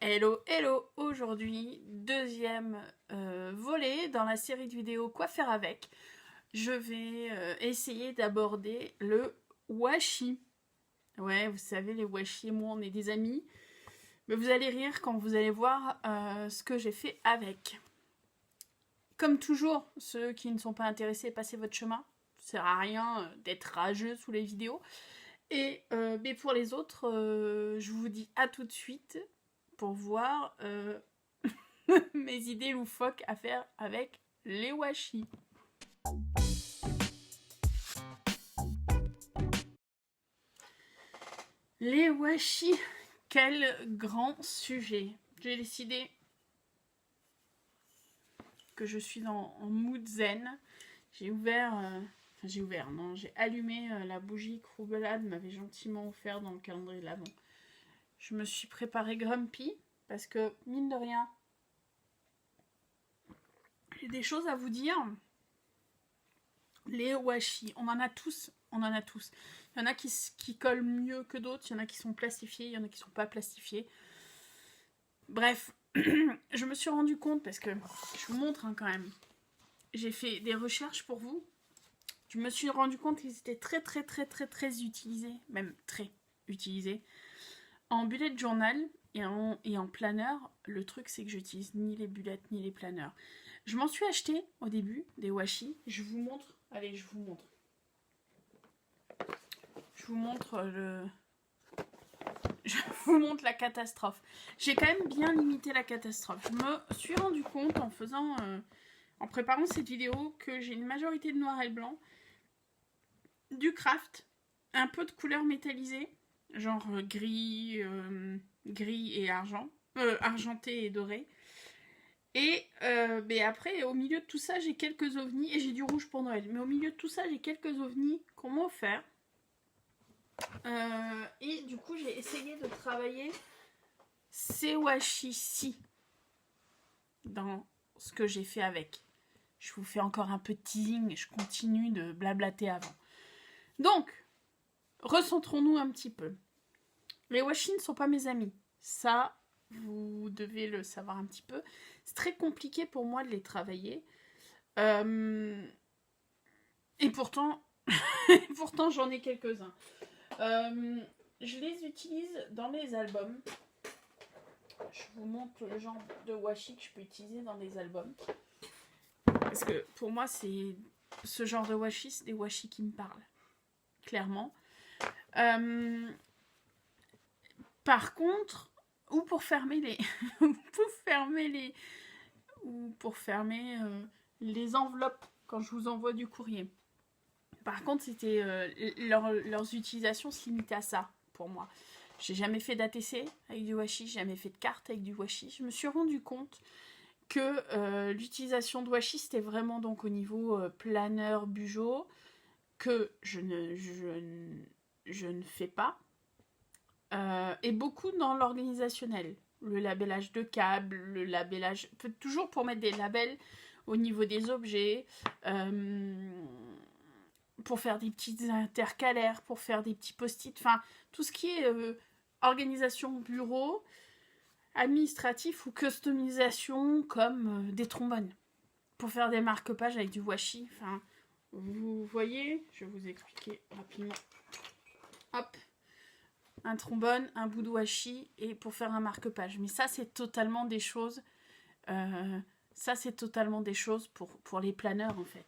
Hello, hello! Aujourd'hui, deuxième volet dans la série de vidéos Quoi faire avec. Je vais essayer d'aborder le washi. Ouais, vous savez, les washi et moi, on est des amis. Mais vous allez rire quand vous allez voir ce que j'ai fait avec. Comme toujours, ceux qui ne sont pas intéressés, passez votre chemin. Ça sert à rien d'être rageux sous les vidéos. Et mais pour les autres, je vous dis à tout de suite pour voir mes idées loufoques à faire avec les washi. Les washi, quel grand sujet. J'ai décidé que je suis en mood zen. J'ai allumé la bougie que Roubelade m'avait gentiment offert dans le calendrier de l'Avent. Je me suis préparée grumpy parce que, mine de rien, j'ai des choses à vous dire. Les washi, on en a tous. Il y en a qui collent mieux que d'autres, il y en a qui sont plastifiés, il y en a qui ne sont pas plastifiés. Bref, je me suis rendu compte, parce que je vous montre quand même, j'ai fait des recherches pour vous. Je me suis rendu compte qu'ils étaient très utilisés, même très utilisés, en bullet journal et en planeur. Le truc, c'est que j'utilise ni les bullets ni les planeurs. Je m'en suis acheté au début des washi. Je vous montre. Allez, je vous montre. Je vous montre la catastrophe. J'ai quand même bien limité la catastrophe. Je me suis rendu compte en préparant cette vidéo que j'ai une majorité de noir et blanc, du craft, un peu de couleurs métallisées, genre gris et argent, argenté et doré. Et mais après, au milieu de tout ça, j'ai quelques ovnis, et j'ai du rouge pour Noël. Mais au milieu de tout ça, j'ai quelques ovnis qu'on m'a offert. Et du coup, j'ai essayé de travailler ces washi-ci dans ce que j'ai fait avec. Je vous fais encore un peu de teasing, je continue de blablater avant. Donc, recentrons-nous un petit peu. Les washi ne sont pas mes amis. Ça, vous devez le savoir un petit peu. C'est très compliqué pour moi de les travailler. Et pourtant, j'en ai quelques-uns. Je les utilise dans les albums. Je vous montre le genre de washi que je peux utiliser dans les albums. Parce que pour moi, c'est ce genre de washi, c'est des washi qui me parlent. Clairement. Par contre, ou pour fermer les enveloppes quand je vous envoie du courrier. Par contre, c'était leurs utilisations se limitaient à ça pour moi. J'ai jamais fait d'ATC avec du washi, j'ai jamais fait de carte avec du washi. Je me suis rendu compte que l'utilisation de washi, c'était vraiment donc au niveau planeur, bugeot, que je ne fais pas. Et beaucoup dans l'organisationnel. Le labellage de câbles, le labellage... Toujours pour mettre des labels au niveau des objets, pour faire des petites intercalaires, pour faire des petits post-it, enfin, tout ce qui est organisation bureau, administratif ou customisation comme des trombones. Pour faire des marque-pages avec du washi, enfin, vous voyez, je vais vous expliquer rapidement. Hop, un trombone, un bout de washi et pour faire un marque-page. Mais ça, c'est totalement des choses... pour les planeurs, en fait.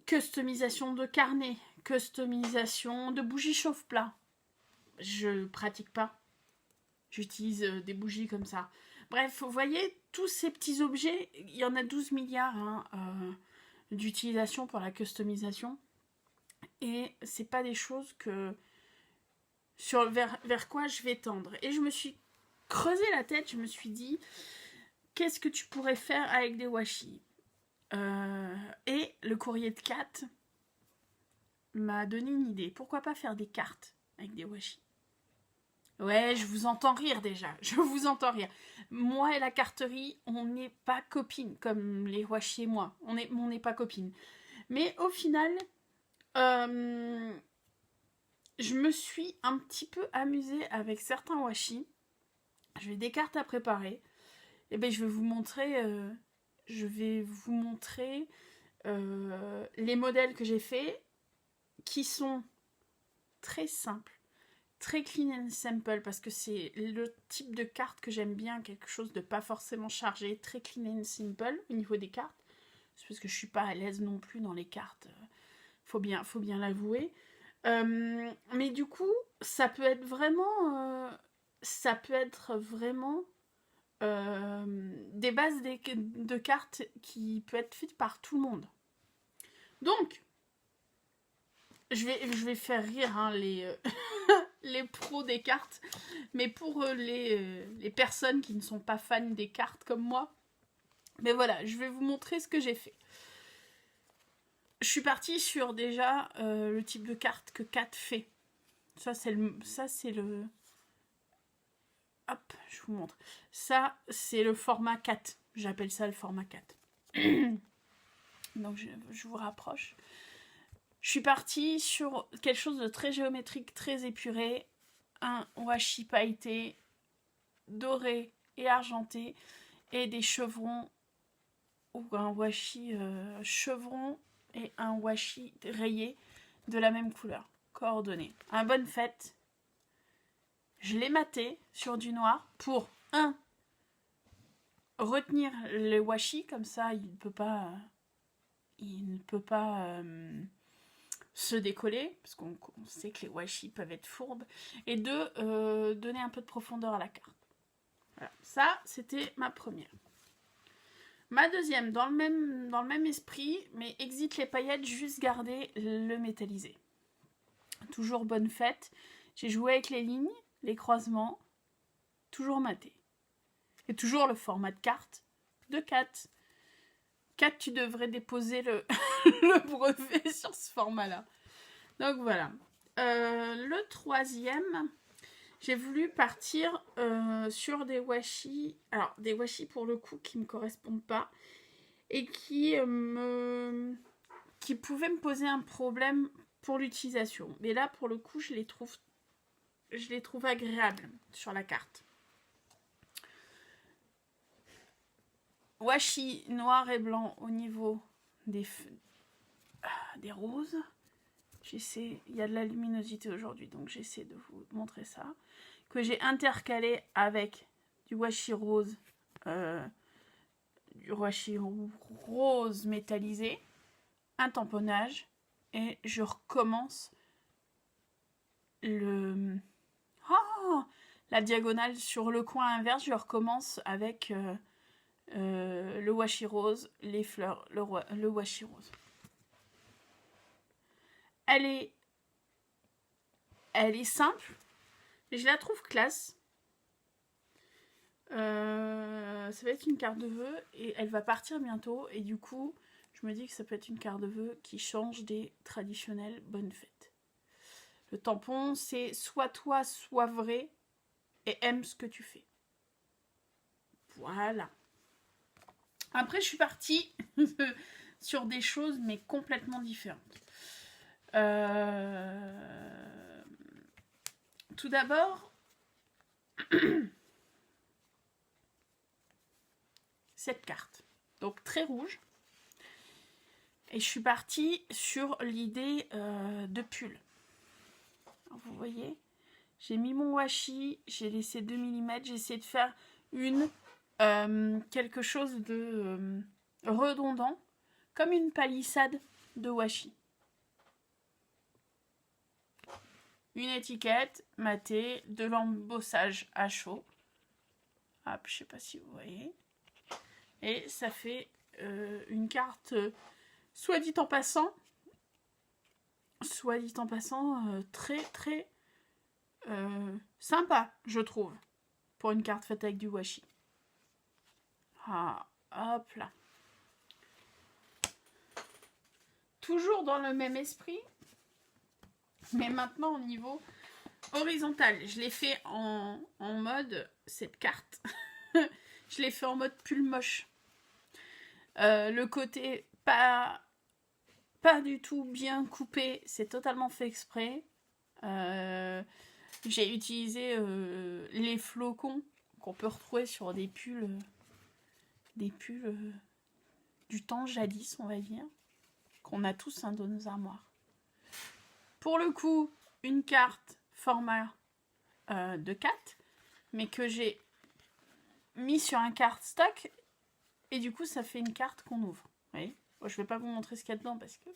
Customisation de carnet, customisation de bougies chauffe-plat. Je pratique pas. J'utilise des bougies comme ça. Bref, vous voyez, tous ces petits objets, il y en a 12 milliards d'utilisation pour la customisation. Et c'est pas des choses vers quoi je vais tendre. Et je me suis creusé la tête, je me suis dit, qu'est-ce que tu pourrais faire avec des washi ? Et le courrier de Kat m'a donné une idée. Pourquoi pas faire des cartes avec des washi ? Ouais, je vous entends rire déjà. Je vous entends rire. Moi et la carterie, on n'est pas copines, comme les washi et moi. On n'est pas copines. Mais au final, je je me suis un petit peu amusée avec certains washi. J'ai des cartes à préparer. Et bien, je vais vous montrer, les modèles que j'ai faits, qui sont très simples, très clean and simple, parce que c'est le type de carte que j'aime bien, quelque chose de pas forcément chargé, très clean and simple au niveau des cartes. C'est parce que je suis pas à l'aise non plus dans les cartes, faut bien l'avouer. Mais du coup, ça peut être vraiment des bases de cartes qui peut être faites par tout le monde. Donc, je vais faire rire hein, les pros des cartes, mais pour les personnes qui ne sont pas fans des cartes comme moi, mais voilà, je vais vous montrer ce que j'ai fait. Je suis partie sur déjà le type de carte que Kat fait. Ça c'est le... Hop, je vous montre. Ça, c'est le format 4. J'appelle ça le format 4. Donc, je vous rapproche. Je suis partie sur quelque chose de très géométrique, très épuré. Un washi pailleté, doré et argenté. Et des chevrons, ou un washi chevron et un washi rayé de la même couleur. Coordonnées. Un bonne fête. Je l'ai maté sur du noir pour, retenir le washi, comme ça il ne peut pas se décoller, parce qu'on sait que les washi peuvent être fourbes, et deux, donner un peu de profondeur à la carte. Voilà. Ça, c'était ma première. Ma deuxième, dans le même esprit, mais exit les paillettes, juste garder le métallisé. Toujours bonne fête. J'ai joué avec les lignes, les croisements, toujours maté. Et toujours le format de carte de 4. 4, tu devrais déposer le, le brevet sur ce format-là. Donc voilà. Le troisième, j'ai voulu partir sur des washi. Alors, des washi pour le coup qui ne me correspondent pas et qui pouvaient me poser un problème pour l'utilisation. Mais là, pour le coup, je les trouve agréables sur la carte. Washi noir et blanc au niveau des roses. Il y a de la luminosité aujourd'hui, donc j'essaie de vous montrer ça. Que j'ai intercalé avec du washi rose, métallisé, un tamponnage, et je recommence la diagonale sur le coin inverse. Je recommence avec le washi rose, les fleurs, le washi rose. Elle est simple, mais je la trouve classe. Ça va être une carte de vœux et elle va partir bientôt. Et du coup, je me dis que ça peut être une carte de vœux qui change des traditionnelles bonnes fêtes. Le tampon, c'est soit toi, soit vrai et aime ce que tu fais. Voilà. Après, je suis partie sur des choses, mais complètement différentes. Tout d'abord, cette carte. Donc, très rouge. Et je suis partie sur l'idée de pull. Alors, vous voyez, j'ai mis mon washi, j'ai laissé 2 mm, j'ai essayé de faire quelque chose de redondant, comme une palissade de washi. Une étiquette matée, de l'embossage à chaud. Hop, je sais pas si vous voyez. Et ça fait une carte, soit dit en passant, très très sympa, je trouve, pour une carte faite avec du washi. Ah, hop là. Toujours dans le même esprit, mais maintenant au niveau horizontal. Je l'ai fait en mode, cette carte, je l'ai fait en mode pull moche. Le côté pas du tout bien coupé, c'est totalement fait exprès. J'ai utilisé les flocons qu'on peut retrouver sur des pulls du temps jadis, on va dire, qu'on a tous dans nos armoires. Pour le coup, une carte format de 4, mais que j'ai mis sur un cardstock, et du coup, ça fait une carte qu'on ouvre. Vous voyez ? Bon, je ne vais pas vous montrer ce qu'il y a dedans parce que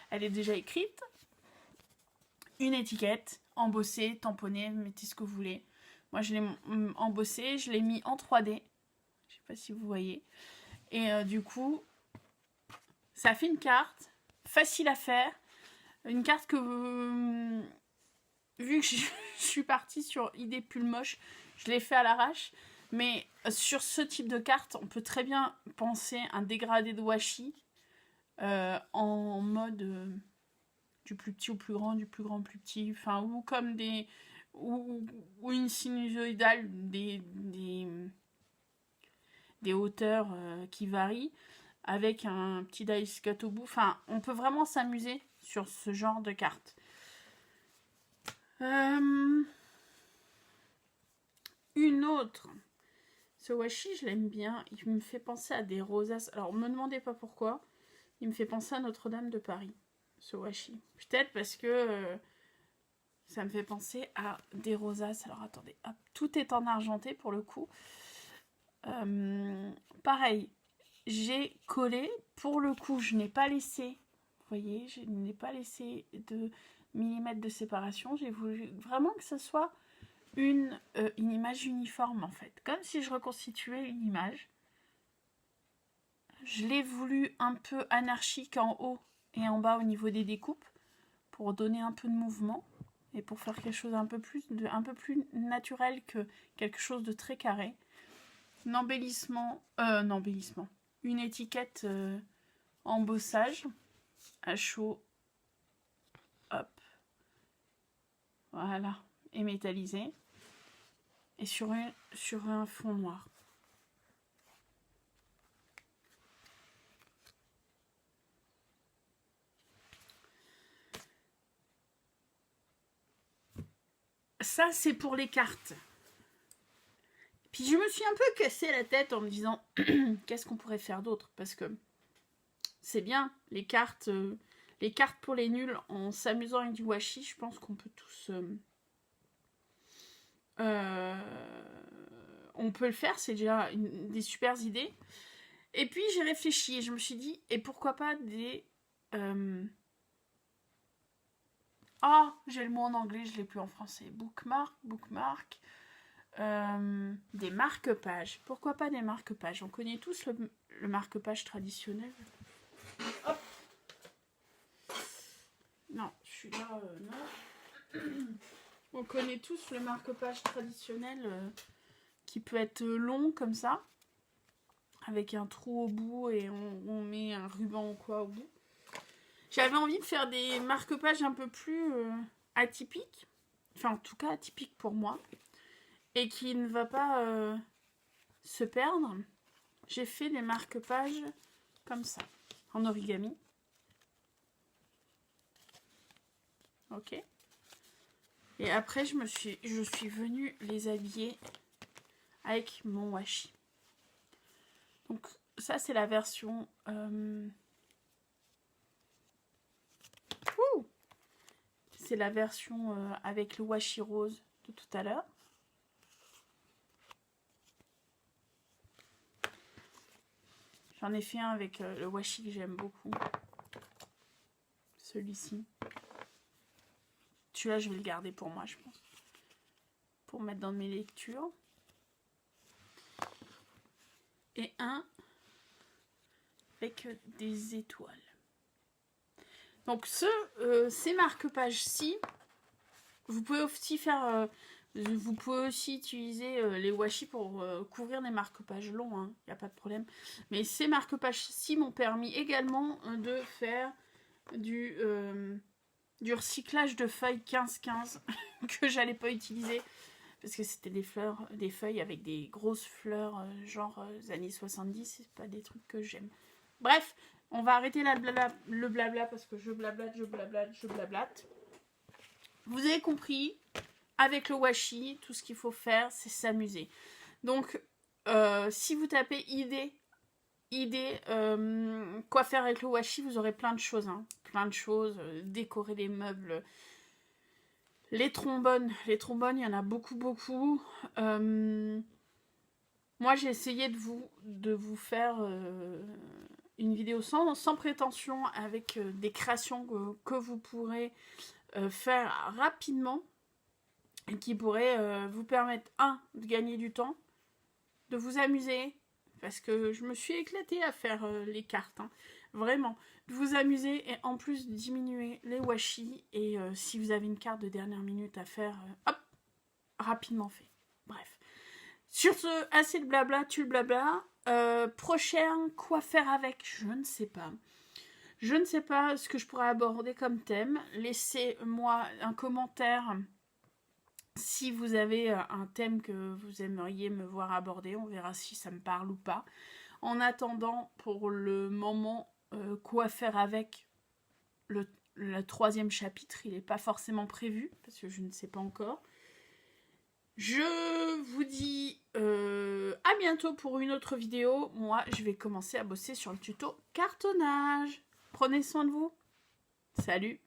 elle est déjà écrite. Une étiquette, embossée, tamponnée, mettez ce que vous voulez. Moi, je l'ai embossée, je l'ai mis en 3D. Je ne sais pas si vous voyez. Et du coup, ça fait une carte facile à faire. Une carte que, vu que je suis partie sur idée pull moche, je l'ai fait à l'arrache. Mais sur ce type de carte, on peut très bien penser un dégradé de washi en mode du plus petit au plus grand, du plus grand au plus petit, enfin, ou comme des... ou une sinusoïdale des hauteurs qui varient, avec un petit dice cut au bout. Enfin, on peut vraiment s'amuser sur ce genre de carte. Une autre. Ce washi, je l'aime bien. Il me fait penser à des rosaces. Alors, ne me demandez pas pourquoi. Il me fait penser à Notre-Dame de Paris, ce washi. Peut-être parce que ça me fait penser à des rosaces. Alors, attendez. Hop, tout est en argenté pour le coup. Pareil. J'ai collé. Pour le coup, je n'ai pas laissé... Vous voyez, je n'ai pas laissé de millimètres de séparation. J'ai voulu vraiment que ce soit une image uniforme, en fait. Comme si je reconstituais une image. Je l'ai voulu un peu anarchique en haut et en bas au niveau des découpes pour donner un peu de mouvement et pour faire quelque chose un peu plus naturel que quelque chose de très carré. Embellissement. Une étiquette embossage à chaud. Hop. Voilà. Et métallisé. Et sur un fond noir. Ça, c'est pour les cartes. Puis je me suis un peu cassé la tête en me disant qu'est-ce qu'on pourrait faire d'autre, parce que c'est bien les cartes pour les nuls en s'amusant avec du washi. Je pense qu'on peut tous on peut le faire, c'est déjà des super idées. Et puis j'ai réfléchi et je me suis dit, et pourquoi pas des j'ai le mot en anglais, je l'ai plus en français. Bookmark. Des marque-pages. Pourquoi pas des marque-pages? On connaît tous le marque-page traditionnel. Hop. Non, celui-là, non. On connaît tous le marque-page traditionnel qui peut être long comme ça, avec un trou au bout et on met un ruban ou quoi au bout. J'avais envie de faire des marque-pages un peu plus atypiques, enfin en tout cas atypiques pour moi, et qui ne va pas se perdre. J'ai fait des marque-pages comme ça, en origami. Ok. Et après, je suis venue les habiller avec mon washi. Donc ça, c'est la version... c'est la version avec le washi rose de tout à l'heure. J'en ai fait un avec le washi que j'aime beaucoup. Celui-ci. Celui-là, je vais le garder pour moi, je pense. Pour mettre dans mes lectures. Et un avec des étoiles. Donc ces marque-pages-ci, vous pouvez aussi faire... vous pouvez aussi utiliser les washi pour couvrir des marque-pages longs, hein, y a pas de problème. Mais ces marque-pages-ci m'ont permis également de faire du recyclage de feuilles 15-15 que j'allais pas utiliser parce que c'était des feuilles avec des grosses fleurs genre années 70, c'est pas des trucs que j'aime. Bref, on va arrêter le blabla parce que je blablate. vous avez compris, avec le washi, tout ce qu'il faut faire, c'est s'amuser. Donc, si vous tapez idée, quoi faire avec le washi, vous aurez plein de choses. Hein. Plein de choses. Décorer les meubles. Les trombones, il y en a beaucoup. Moi, j'ai essayé de vous faire une vidéo sans prétention, avec des créations que vous pourrez faire rapidement et qui pourraient vous permettre, de gagner du temps, de vous amuser, parce que je me suis éclatée à faire les cartes, hein, vraiment, de vous amuser et en plus diminuer les washi, et si vous avez une carte de dernière minute à faire, hop, rapidement fait. Bref. Sur ce, assez de blabla, tu le blabla. Prochain, quoi faire avec? Je ne sais pas. Je ne sais pas ce que je pourrais aborder comme thème. Laissez-moi un commentaire si vous avez un thème que vous aimeriez me voir aborder. On verra si ça me parle ou pas. En attendant, pour le moment, quoi faire avec le 3e chapitre, il n'est pas forcément prévu, parce que je ne sais pas encore. Je vous dis à bientôt pour une autre vidéo. Moi, je vais commencer à bosser sur le tuto cartonnage. Prenez soin de vous. Salut!